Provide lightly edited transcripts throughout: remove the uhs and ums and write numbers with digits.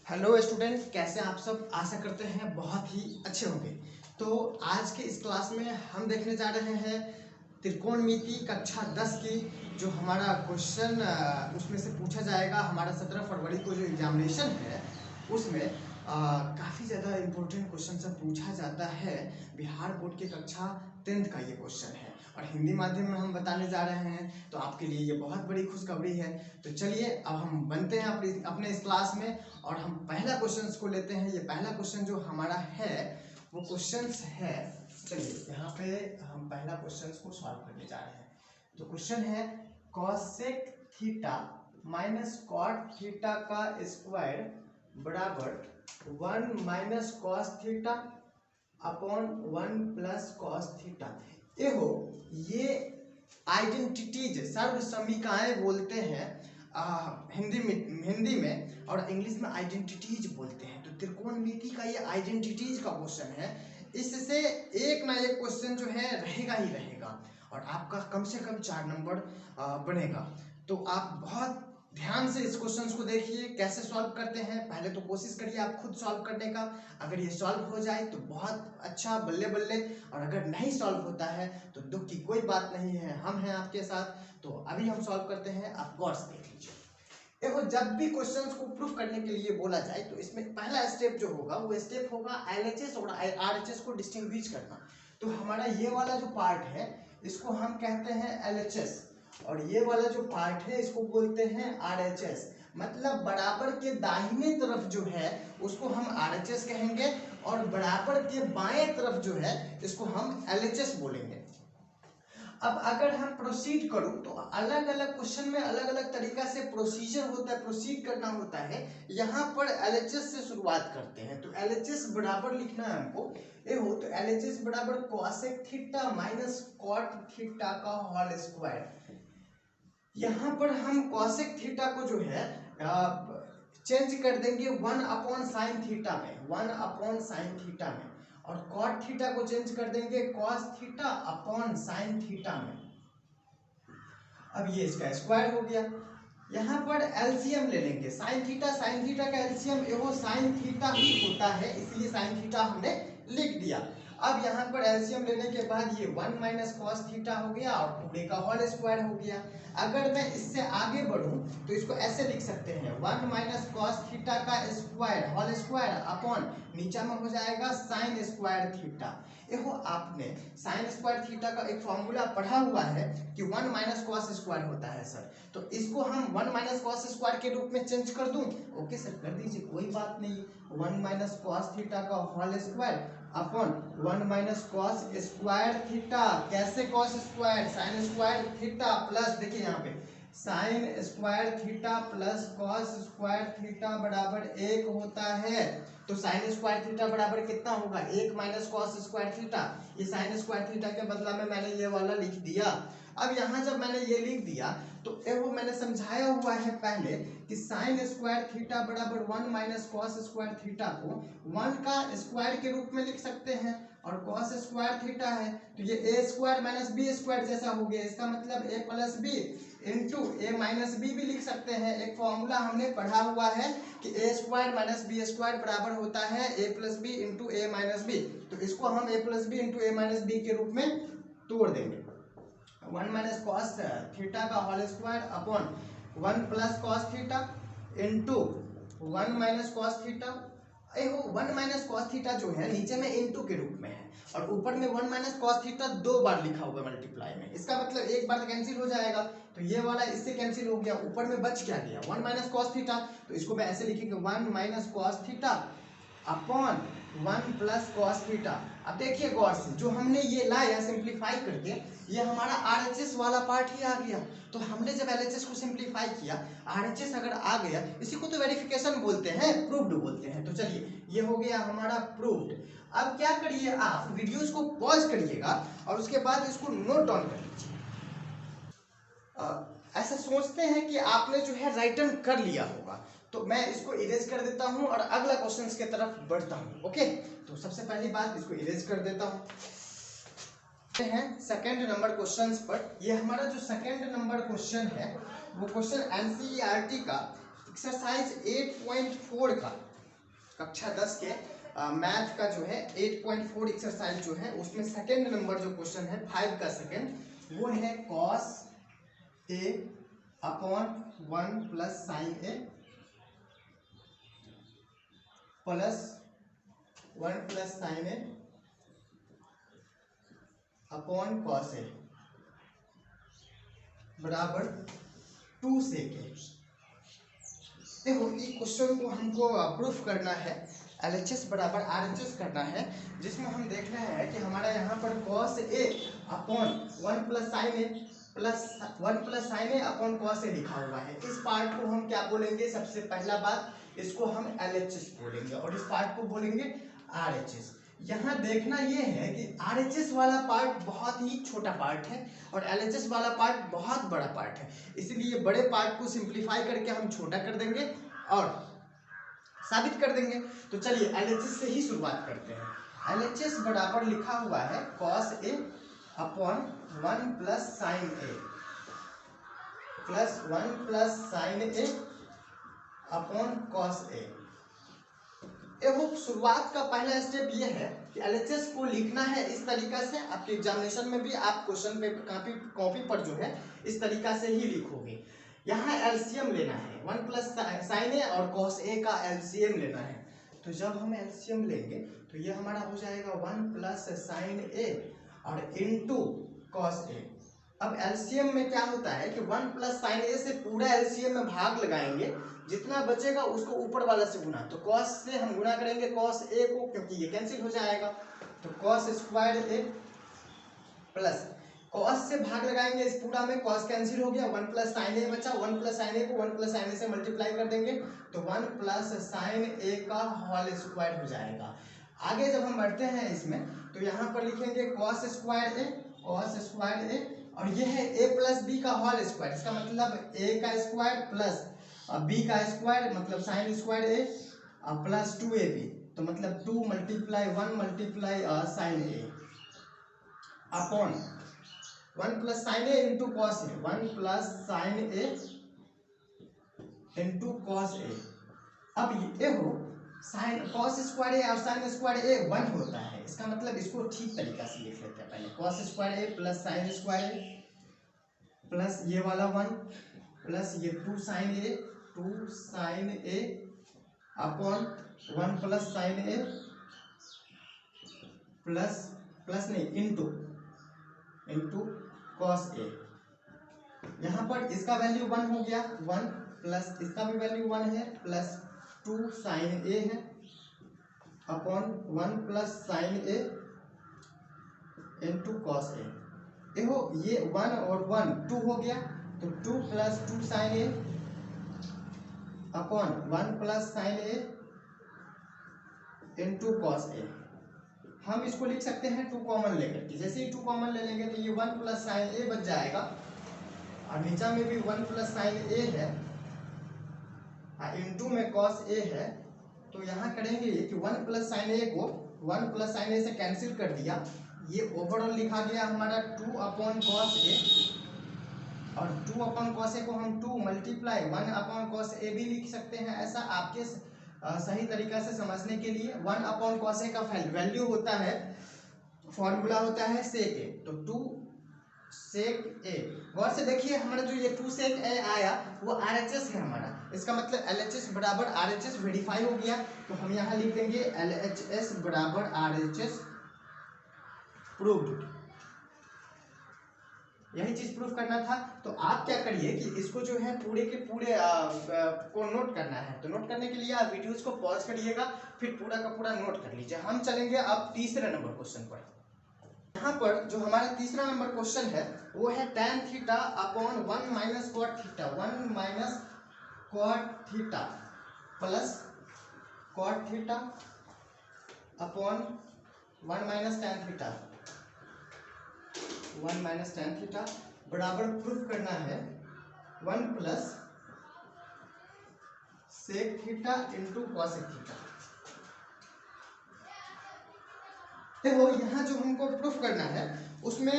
Hello student, कैसे आप सब? आशा करते हैं बहुत ही अच्छे होंगे। तो आज के इस क्लास में हम देखने जा रहे हैं त्रिकोणमिति कक्षा 10 की जो हमारा क्वेश्चन उसमें से पूछा जाएगा। हमारा 17 फरवरी को जो एग्जामिनेशन है उसमें काफ़ी ज़्यादा इम्पोर्टेंट क्वेश्चन सब पूछा जाता है। बिहार बोर्ड की कक्षा 10th का ये क्वेश्चन है और हिंदी माध्यम में हम बताने जा रहे हैं, तो आपके लिए ये बहुत बड़ी खुशखबरी है। तो चलिए अब हम बनते हैं अपने इस क्लास में और हम पहला क्वेश्चन को लेते हैं। ये पहला क्वेश्चन जो हमारा है वो क्वेश्चन है, चलिए यहाँ पे हम पहला क्वेश्चन को सॉल्व करने जा रहे हैं। तो क्वेश्चन है cosec theta minus cot theta का स्क्वायर बराबर 1 minus cos theta upon 1 plus cos theta. ये आइडेंटिटीज सर्व समीकरण बोलते हैं हिंदी में और इंग्लिश में आइडेंटिटीज बोलते हैं। तो त्रिकोणमिति का ये आइडेंटिटीज का क्वेश्चन है। इससे एक ना एक क्वेश्चन जो है रहेगा ही रहेगा और आपका कम से कम 4 नंबर बनेगा। तो आप बहुत ध्यान से इस क्वेश्चन को देखिए कैसे सॉल्व करते हैं। पहले तो कोशिश करिए आप खुद सॉल्व करने का। अगर ये सॉल्व हो जाए तो बहुत अच्छा, बल्ले बल्ले, और अगर नहीं सॉल्व होता है तो दुख की कोई बात नहीं है, हम हैं आपके साथ। तो अभी हम सॉल्व करते हैं, आप गौर से देख लीजिए। देखो, जब भी क्वेश्चंस को प्रूफ करने के लिए बोला जाए तो इसमें पहला स्टेप जो होगा वो स्टेप होगा एलएचएस और आरएचएस को डिस्टिंग्विश करना। तो हमारा ये वाला जो पार्ट है इसको हम कहते हैं एलएचएस और ये वाला जो पार्ट है इसको बोलते हैं आरएचएस। मतलब बराबर के दाहिने तरफ जो है उसको हम आरएचएस कहेंगे और बराबर के बाएं तरफ जो है इसको हम एलएचएस बोलेंगे। अब अगर हम प्रोसीड करूं तो अलग अलग क्वेश्चन में अलग अलग तरीका से प्रोसीजर होता है, प्रोसीड करना होता है। यहाँ पर एलएचएस से शुरुआत करते हैं। तो एलएचएस बराबर लिखना है हमको। तो एलएचएस बराबर cosec theta minus cot theta का होल स्क्वायर। यहाँ पर हम कॉसेक थीटा को जो है चेंज कर देंगे 1 अपॉन साइन थीटा में, 1 अपॉन साइन थीटा में, और कॉट थीटा को चेंज कर देंगे cos theta upon sine theta में। अब ये इसका स्क्वायर हो गया। यहाँ पर एलसीएम ले लेंगे साइन थीटा का एलसीएम एहो साइन थीटा ही होता है, इसलिए साइन थीटा हमने लिख दिया। अब यहाँ पर एलसीएम लेने के बाद ये 1 माइनस कॉस थीटा हो गया और पूरे का होल स्क्वायर हो गया। अगर मैं इससे आगे बढ़ूं तो इसको ऐसे लिख सकते हैं 1 माइनस कॉस थीटा का स्क्वायर होल स्क्वायर अपॉन नीचा में हो जाएगा साइन स्क्वायर थीटा। देखो, आपने साइन स्क्वायर थीटा का एक फॉर्मूला पढ़ा हुआ है कि 1 माइनस कॉस स्क्वायर होता है सर। तो इसको हम 1 माइनस कॉस स्क्वायर के रूप में चेंज कर दूं? ओके सर, कर दीजिए, कोई बात नहीं। 1 माइनस कॉस थीटा का whole square upon 1 minus cos square theta. कैसे cos square? Sine square theta plus, देखिए यहाँ पे sine square theta plus cos square theta बराबर 1 होता है। तो साइन स्क्वायर थीटा बराबर कितना होगा? 1 माइनस कॉस स्क्वायर थीटा। ये साइन स्क्वायर थीटा के बदला में मैंने ये वाला लिख दिया। अब यहाँ जब मैंने ये लिख दिया तो वो मैंने समझाया हुआ है पहले कि साइन स्क्वायर थीटा बराबर 1 माइनस कॉस स्क्वायर थीटा को 1 का स्क्वायर के रूप में लिख सकते हैं और कॉस स्क्वायर थीटा है तो ये ए स्क्वायर माइनस बी स्क्वायर जैसा हो गया। इसका मतलब ए प्लस बी इंटू ए माइनस बी भी लिख सकते हैं। एक फॉर्मूला हमने पढ़ा हुआ है कि a square minus B square बराबर होता है a plus B into A minus b. तो इसको हम a plus B into A minus b के रूप में तोड़ देंगे। 1 माइनस कॉस थीटा का whole square upon 1 plus cos theta into 1 minus cos theta. 1 minus cos theta जो है नीचे में इंटू के रूप में है और ऊपर में 1 माइनस कॉस थीटा 2 बार लिखा हुआ है मल्टीप्लाई में। इसका मतलब एक बार कैंसिल हो जाएगा, तो ये वाला इससे कैंसिल हो गया। ऊपर में बच क्या गया? 1 माइनस कॉस थीटा। तो इसको मैं ऐसे लिखेंगे 1 minus cos theta upon 1 plus cos theta. अब देखिए गौर से, जो हमने ये लाया सिंप्लीफाई करके, ये हमारा आरएचएस वाला पार्ट ही आ गया। तो हमने जब एलएचएस को सिंप्लीफाई किया, आरएचएस अगर आ गया, इसी को तो वेरिफिकेशन बोलते हैं, प्रूव्ड बोलते हैं। तो चलिए, ये हो गया हमारा प्रूव्ड। अब क्या करिए, आप वीडियोस को पॉज करिएगा और उसके बाद इसको नोट डाउन कर लीजिए। ऐसा सोचते हैं कि आपने जो है राइट डाउन कर लिया होगा, तो मैं इसको इरेज कर देता हूं और अगला क्वेश्चन की तरफ बढ़ता हूं। ओके, तो सबसे पहली बात इसको इरेज कर देता हूं। हैं सेकंड नंबर क्वेश्चंस पर। ये हमारा जो सेकंड नंबर क्वेश्चन है वो क्वेश्चन एनसीईआरटी का एक्सरसाइज 8.4 का कक्षा 10 के मैथ का जो है 8.4 एक्सरसाइज जो है उसमें सेकंड नंबर जो क्वेश्चन है 5 का सेकंड वो है cos a upon 1 plus sine a plus 1 plus sine a upon cos a बराबर 2 सेक है। देखो इस क्वेश्चन को हमको प्रूफ करना है, LHS बराबर RHS करना है, जिसमें हम देख रहे हैं कि हमारा यहाँ पर cos a upon 1 plus sine a plus 1 plus sine a upon cos a लिखा हुआ है। इस पार्ट को हम क्या बोलेंगे? सबसे पहला बात इसको हम LHS बोलेंगे और इस पार्ट को बोलेंगे RHS। यहाँ देखना ये है कि RHS वाला पार्ट बहुत ही छोटा पार्ट है और LHS वाला पार्ट बहुत बड़ा पार्ट है, इसलिए बड़े पार्ट को सिंप्लीफाई करके हम छोटा कर देंगे और साबित कर देंगे। तो चलिए LHS से ही शुरुआत करते हैं। LHS बराबर लिखा हुआ है cos a upon 1 plus sine a plus 1 plus sine a upon cos a। एवं शुरुआत का पहला स्टेप ये है कि LHS को लिखना है इस तरीका से। आपके एग्जामिनेशन में भी आप क्वेश्चन पेपर कॉपी पर जो है इस तरीका से ही लिखोगे। यहाँ एलसीएम लेना है, 1 प्लस साइन ए और cos a का एलसीएम लेना है। तो जब हम एलसीएम लेंगे तो ये हमारा हो जाएगा 1 प्लस साइन ए और इनटू cos a। अब एलसीएम में क्या होता है कि 1 प्लस साइन ए से पूरा एलसीएम में भाग लगाएंगे, जितना बचेगा उसको ऊपर वाला से गुना। तो cos से हम गुना करेंगे cos a को, क्योंकि ये कैंसिल हो जाएगा। तो cos square a plus cos से भाग लगाएंगे इस पूरा में, cos कैंसिल हो गया, 1 प्लस साइन a बचा। 1 प्लस साइन a को 1 प्लस साइन a से मल्टीप्लाई कर देंगे तो 1 प्लस साइन a का होल स्क्वायर हो जाएगा। आगे जब हम बढ़ते हैं इसमें तो यहाँ पर लिखेंगे cos स्क्वायर a और ये है a प्लस बी का होल स्क्वायर। इसका मतलब a का स्क्वायर प्लस b का स्क्वायर मतलब sine square a plus 2ab, तो मतलब 2 multiply 1 multiply sine a upon 1 plus sine a into cos a, 1 plus sine a into cos a। अब ये हो साइन कॉस स्क्वायर a और sine square a 1 होता है, इसका मतलब इसको ठीक तरीका से लिख लेते हैं। पहले cos square a plus sine square a plus ये वाला 1 प्लस ये 2 sine a upon 1 plus sine a plus नहीं इंटू कॉस a। यहाँ पर इसका वैल्यू 1 हो गया, 1 प्लस इसका भी वैल्यू 1 है प्लस 2 साइन a है upon 1 plus sine a into cos a। देखो ये 1 और 1 2 हो गया, तो 2 plus 2 sine a upon 1 plus sine a into cos a। हम इसको लिख सकते हैं 2 कॉमन लेकर के। जैसे ही 2 कॉमन ले लेंगे तो ये 1 प्लस साइन a बच जाएगा और नीचा में भी 1 प्लस साइन a है इंटू में कॉस a है। तो यहाँ करेंगे कि 1 प्लस साइन a को 1 प्लस साइन a से कैंसिल कर दिया, ये ओवरऑल लिखा गया हमारा 2 अपॉन कॉस a और 2 अपॉन कॉस a को हम 2 मल्टीप्लाई 1 अपॉन कॉस a भी लिख सकते हैं। ऐसा आपके सही तरीका से समझने के लिए 1 अपॉन कॉस a का वैल्यू होता है, फॉर्मूला होता है सेक a, तो 2 सेक a। गौर से देखिए हमारा जो ये 2 सेक a आया वो RHS है हमारा, इसका मतलब LHS बराबर RHS वेरीफाई हो गया। तो हम यहाँ लिख देंगे LHS बराबर RHS प्रूव्ड। यही चीज प्रूफ करना था। तो आप क्या करिए कि इसको जो है पूरे के पूरे को नोट करना है। तो नोट करने के लिए आप वीडियोस को पॉज करिएगा, फिर पूरा का पूरा नोट कर लीजिए। हम चलेंगे अब तीसरे नंबर क्वेश्चन पर। यहाँ पर जो हमारा तीसरा नंबर क्वेश्चन है वो है tan theta upon 1 minus cot theta, 1 minus cot theta plus cot theta upon 1 minus tan theta, 1 minus tan theta बराबर प्रूफ करना है 1 plus sec theta into cosec theta. देखो यहाँ जो हमको प्रूफ करना है उसमें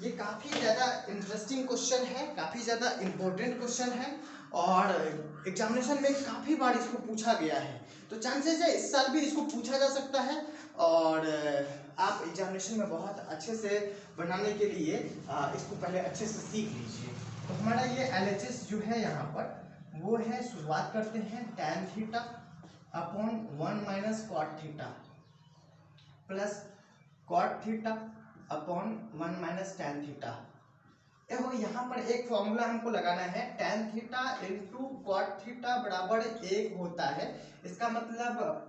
ये काफ़ी ज़्यादा इंटरेस्टिंग क्वेश्चन है, काफ़ी ज़्यादा इम्पोर्टेंट क्वेश्चन है और एग्जामिनेशन में काफ़ी बार इसको पूछा गया है, तो चांसेस है इस साल भी इसको पूछा जा सकता है। और आप एग्जामिनेशन में बहुत अच्छे से बनाने के लिए इसको पहले अच्छे से सीख लीजिए। तो हमारा ये LHS जो है यहाँ पर वो है, शुरुआत करते हैं tan theta upon 1 minus cot theta plus cot theta upon 1 minus tan theta. देखो यहाँ पर एक फॉर्मूला हमको लगाना है, tan theta into cot theta बराबर 1 होता है। इसका मतलब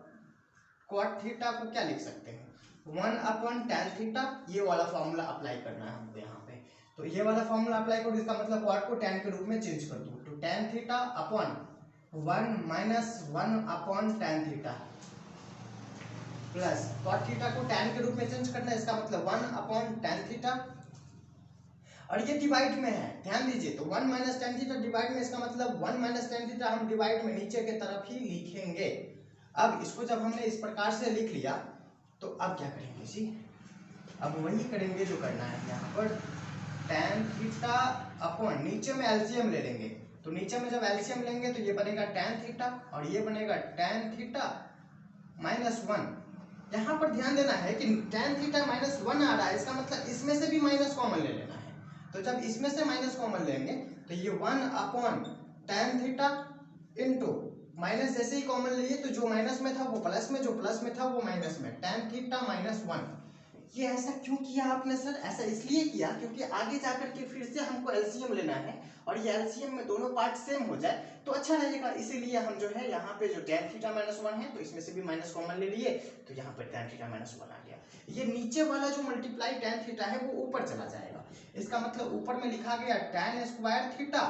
कॉट थीटा को क्या लिख सकते हैं, 1 अपॉन tan थीटा। ये वाला फॉर्मूला अप्लाई करना है हमको यहाँ पे, तो ये वाला फॉर्मूला अप्लाई करो, इसका मतलब कॉट को tan के रूप में चेंज कर दो, तो tan theta upon 1 minus 1 upon tan theta plus cot theta को tan के रूप में चेंज करना है, इसका मतलब 1 अपॉन tan थीटा। और ये डिवाइड में है, ध्यान दीजिए, तो 1 माइनस tan थीटा डिवाइड में, इसका मतलब 1 माइनस tan थीटा हम डिवाइड में नीचे के तरफ ही लिखेंगे। अब इसको जब हमने इस प्रकार से लिख लिया, तो अब क्या करेंगे जी, अब वही करेंगे जो करना है यहाँ पर, tan थीटा अपॉन नीचे में एलसीएम ले लेंगे, तो नीचे में जब एलसीएम लेंगे तो ये बनेगा tan थीटा और ये बनेगा tan थीटा माइनस 1। यहाँ पर ध्यान देना है कि tan थीटा माइनस 1 आ रहा है, इसका मतलब इसमें से भी माइनस कॉमन ले लेना है। तो जब इसमें से माइनस कॉमन लेंगे तो ये 1 upon tan theta into minus, जैसे ही कॉमन लिए तो जो माइनस में था वो प्लस में, जो प्लस में था वो माइनस में, tan थीटा माइनस 1। ये ऐसा क्यों किया आपने सर? ऐसा इसलिए किया क्योंकि आगे जाकर के फिर से हमको एलसीएम लेना है और ये एलसीएम में दोनों पार्ट सेम हो जाए तो अच्छा रहेगा, इसीलिए हम जो है यहाँ पे जो tan थीटा माइनस 1 है तो इसमें से भी माइनस कॉमन ले लिए, तो यहाँ पर tan थीटा माइनस 1 आ गया। ये नीचे वाला जो मल्टीप्लाई tan थीटा है वो ऊपर चला जाएगा, इसका मतलब ऊपर में लिखा गया tan स्क्वायर थीटा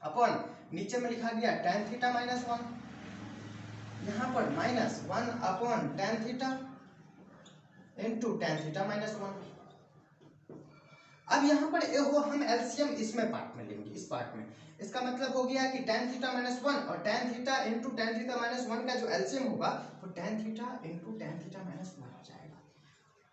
अपॉन नीचे में लिखा गया tan थीटा माइनस 1, यहाँ पर minus 1 upon tan theta into tan theta minus 1। अब यहाँ पर एहो हम एलसीएम इसमें पार्ट में लेंगे, इस पार्ट में, इसका मतलब हो गया कि tan थीटा माइनस 1 और tan theta into tan theta minus 1 का जो एलसीएम होगा वो tan theta into tan theta minus 1 हो जाएगा,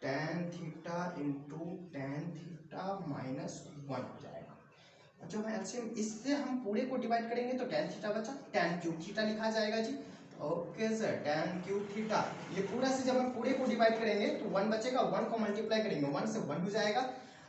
tan theta into tan theta minus 1 हो जाएगा। जब एलसीएम इससे हम पूरे को डिवाइड करेंगे तो tan थीटा बचा, tan क्यूब थीटा लिखा जाएगा जी। Okay sir, tan cube theta, ये पूरा से जब हम पूरे को डिवाइड करेंगे तो 1 बचेगा, 1 को मल्टीप्लाई करेंगे 1 से 1 हो जाएगा।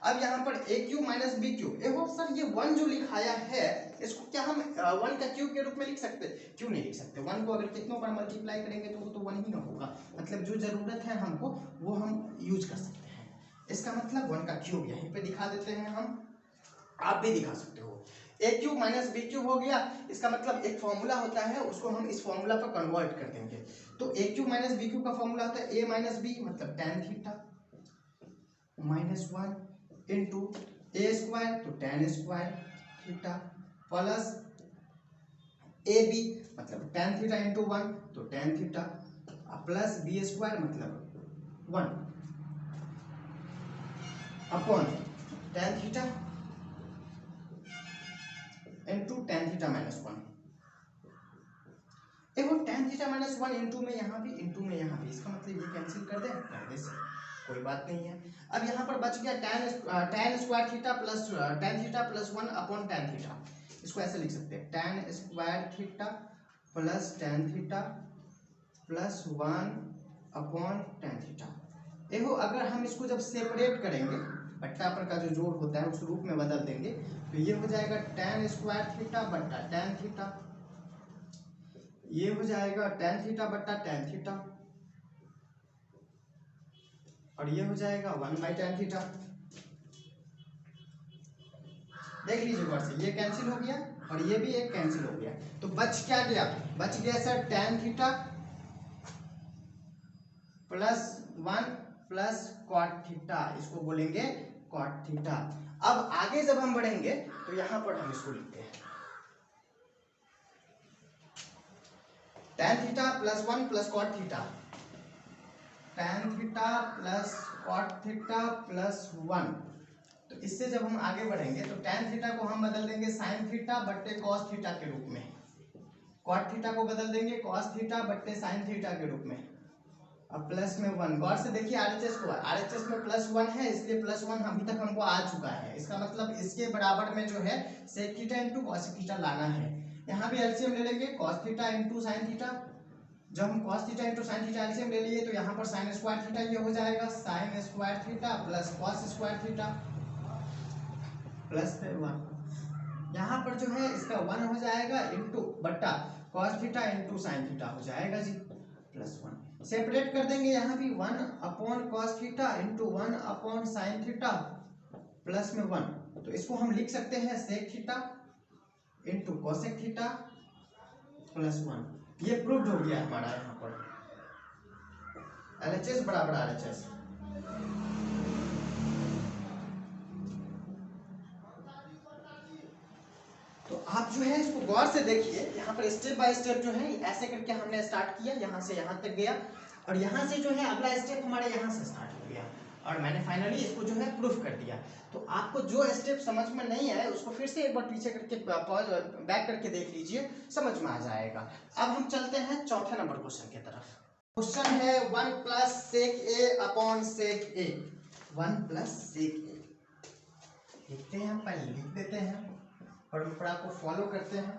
अब यहाँ पर a cube minus b cube, देखो सर ये 1 जो लिखाया है इसको क्या हम 1 का क्यूब के रूप में लिख सकते? क्यों नहीं लिख सकते? 1 को अगर कितनों पर मल्टीप्लाई करेंगे तो वो तो 1 ही ना होगा, मतलब जो जरूरत है हमको वो हम यूज कर सकते हैं। इसका मतलब 1 का क्यूब यहीं पे दिखा देते हैं हम, आप भी दिखा सकते हो। a cube minus b cube हो गया, इसका मतलब एक फॉर्मूला होता है उसको हम इस फॉर्मूला पर कन्वर्ट कर देंगे। तो a cube minus b cube का फॉर्मूला होता है a माइनस बी, मतलब tan theta minus 1 into a square, तो tan square theta plus a b, मतलब tan थीटा इंटू 1 तो tan theta plus b square मतलब 1 upon tan theta into tan theta minus 1। देखो tan theta minus 1 into में यहाँ भी, into में यहाँ भी, इसका मतलब ये कैंसिल कर दे, कर दे सर, कोई बात नहीं है। अब यहाँ पर बच गया tan square theta plus tan theta plus 1 upon tan theta, इसको ऐसे लिख सकते हैं tan square theta plus tan theta plus 1 upon tan theta. देखो अगर हम इसको जब सेपरेट करेंगे, बट्टा पर का जो जोड़ होता है उस रूप में बदल देंगे तो ये हो जाएगा tan स्क्वायर थीटा बट्टा tan थीटा, ये हो जाएगा tan थीटा बट्टा tan थीटा, और ये हो जाएगा 1 बाई tan थीटा। देख लीजिए गौर से, ये कैंसिल हो गया और ये भी एक कैंसिल हो गया, तो बच क्या गया? बच गया sir tan theta plus 1 plus cot theta, इसको बोलेंगे कॉट थीटा। अब आगे जब हम बढ़ेंगे तो यहां पर हम इसको लिखते हैं tan theta plus 1 plus cot theta, tan theta plus cot theta plus 1। तो इससे जब हम आगे बढ़ेंगे तो tan थीटा को हम बदल देंगे sin थीटा बट्टे cos थीटा के रूप में, cot थीटा को बदल देंगे cos थीटा बट्टे sin थीटा के रूप में, अब प्लस में 1, गौर से देखिए आरएचएस को, आरएचएस में +1 है इसलिए +1 अभी तक हमको आ चुका है। इसका मतलब इसके बराबर में जो है sec theta into cos theta लाना है। यहाँ भी एलसीएम ले लेंगे cos theta into sine theta. जब हम cos theta into sine theta LCM ले लिए तो यहाँ पर साइन स्क्वायर थीटा ये हो जाएगा sign square theta plus cos square theta plus 1। यहाँ पर जो है इसका 1 हो जाएगा इंटू बट्टा cos theta into sine theta हो जाएगा जी +1। सेपरेट कर देंगे यहाँ भी 1 upon cos theta into 1 upon sine theta plus में 1। तो इसको हम लिख सकते हैं sec theta into cosec theta plus 1। ये प्रूव्ड हो गया हमारा यहाँ पर एलएचएस बराबर आरएचएस। तो आप जो है इसको गौर से देखिए, यहाँ पर स्टेप बाय स्टेप जो है ऐसे करके हमने स्टार्ट किया, यहाँ से यहाँ तक गया और यहाँ से जो है अगला स्टेप हमारे यहाँ से स्टार्ट हो गया और मैंने फाइनली इसको जो है प्रूफ कर दिया। तो आपको जो स्टेप समझ में नहीं आए उसको फिर से एक बार पीछे करके बैक करके देख लीजिए, समझ में आ जाएगा। अब हम चलते हैं चौथे नंबर क्वेश्चन की तरफ। क्वेश्चन है 1 प्लस सेक ए अपॉन सेक ए। 1 प्लस सेक ए लिखते हैं, पहले लिख देते हैं, परंपरा को फॉलो करते हैं।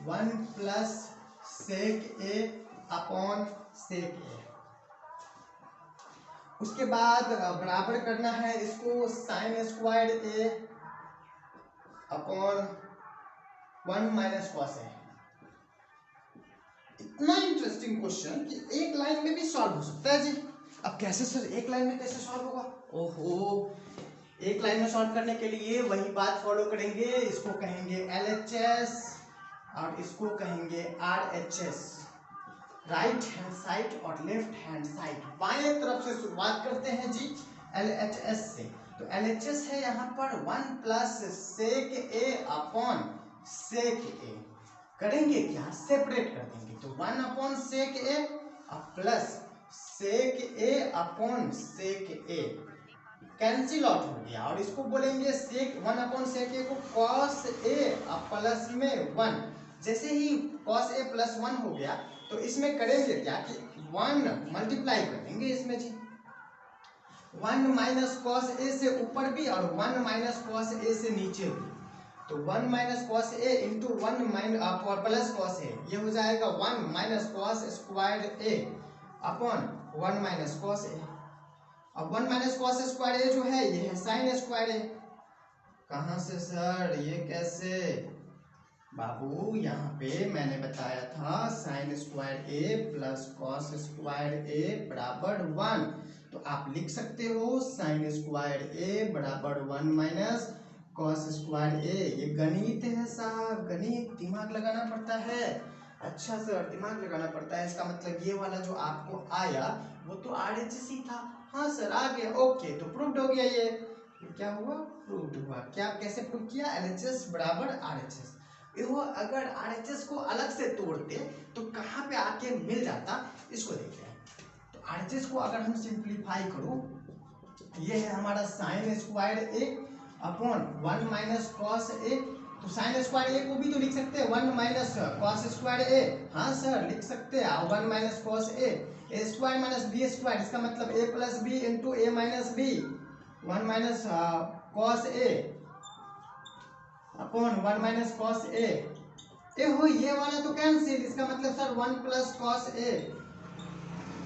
1 प्लस सेक ए अपॉन सेक ए, उसके बाद बराबर करना है इसको साइन स्क्वायर ए अपॉन 1 माइनस कॉस ए। इतना इंटरेस्टिंग क्वेश्चन कि एक लाइन में भी सॉल्व हो सकता है जी। अब कैसे सर, एक लाइन में कैसे सॉल्व होगा? ओहो, एक लाइन में सॉल्व करने के लिए वही बात फॉलो करेंगे। इसको कहेंगे LHS और इसको कहेंगे RHS, राइट हैंड साइड और लेफ्ट हैंड साइड। बाएं तरफ से शुरुआत करते हैं जी LHS से। तो LHS है यहाँ पर 1 प्लस सेक ए अपॉन सेक ए। करेंगे क्या, सेपरेट कर देंगे। तो 1 अपॉन सेक ए प्लस सेक ए अपॉन सेक ए कैंसिल आउट हो गया और इसको बोलेंगे सेक 1 अपॉन सेक ए को कॉस ए प्लस में 1। जैसे ही कॉस ए प्लस 1 हो गया तो इसमें करेंगे क्या कि 1 मल्टीप्लाई कर देंगे इसमें जी। 1 माइनस कॉस ए से ऊपर भी और 1 माइनस कॉस ए से नीचे भी। तो 1 माइनस कॉस ए इंटू 1 प्लस कॉस ए, ये हो जाएगा 1 माइनस कॉस स्क्वायर ए अपॉन 1 माइनस कॉस ए। अब 1 माइनस कॉस स्क्वायर ए जो है ये है साइन स्क्वायर ए। कहाँ से सर, ये कैसे? बाबू यहाँ पे मैंने बताया था साइन स्क्वायर ए प्लस कॉस स्क्वायर ए बराबर 1। तो आप लिख सकते हो साइन स्क्वायर ए बराबर 1 माइनस कॉस स्क्वायर ए। ये गणित है साहब, गणित, दिमाग लगाना पड़ता है। अच्छा सर, दिमाग लगाना पड़ता है, इसका मतलब ये वाला जो आपको आया वो तो RHS ही था। हाँ सर आ गया, ओके, तो प्रूव्ड हो गया। ये क्या हुआ, प्रूव्ड हुआ। क्या, कैसे प्रूव किया? LHS बराबर RHS। वो अगर RHS को अलग से तोड़ते तो कहाँ पे आके मिल जाता, इसको देखते हैं। तो RHS को अगर हम सिंप्लीफाई करो, ये है हमारा साइन स्क्वायर ए अपॉन 1 माइनस कॉस ए। तो साइन स्क्वायर ए को भी तो लिख सकते हैं 1 माइनस कॉस स्क्वायर ए। हाँ सर लिख सकते हैं, 1 minus cos A square minus B square, इसका मतलब a plus B into A minus B. 1 minus cos A upon 1 minus cos A हो, ये वाला तो कैंसिल, इसका मतलब sir 1 plus cos A.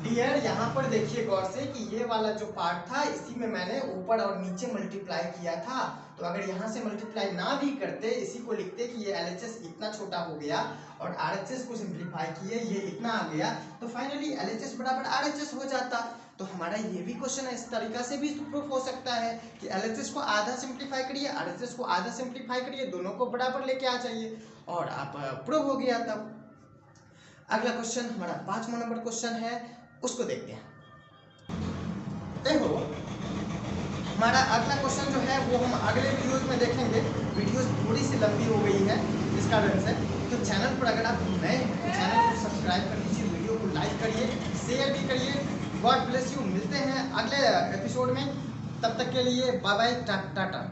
Dear यहाँ पर देखिए गौर से कि ये वाला जो पार्ट था इसी में मैंने ऊपर और नीचे मल्टीप्लाई किया था। तो अगर यहाँ से मल्टीप्लाई ना भी करते, इसी को लिखते कि ये LHS इतना छोटा हो गया और RHS को सिंप्लीफाई किए ये इतना आ गया, तो फाइनली LHS बराबर RHS हो जाता। तो हमारा ये भी क्वेश्चन है, इस तरीका से भी प्रूफ हो सकता है कि LHS को आधा सिंप्लीफाई करिए, RHS को आधा सिंप्लीफाई करिए, दोनों को बराबर लेके आ जाइए और आप प्रूव हो गया तब। अगला क्वेश्चन हमारा 5वां नंबर क्वेश्चन है, उसको देखते हैं। देखो हमारा अगला क्वेश्चन जो है वो हम अगले वीडियोस में देखेंगे। वीडियोस थोड़ी सी लंबी हो गई है इस कारण से। तो चैनल पर अगर आप नए हैं तो चैनल को सब्सक्राइब कर लीजिए, वीडियो को लाइक करिए, शेयर भी करिए। God bless you. मिलते हैं अगले एपिसोड में, तब तक के लिए बाय बाय, टाटा।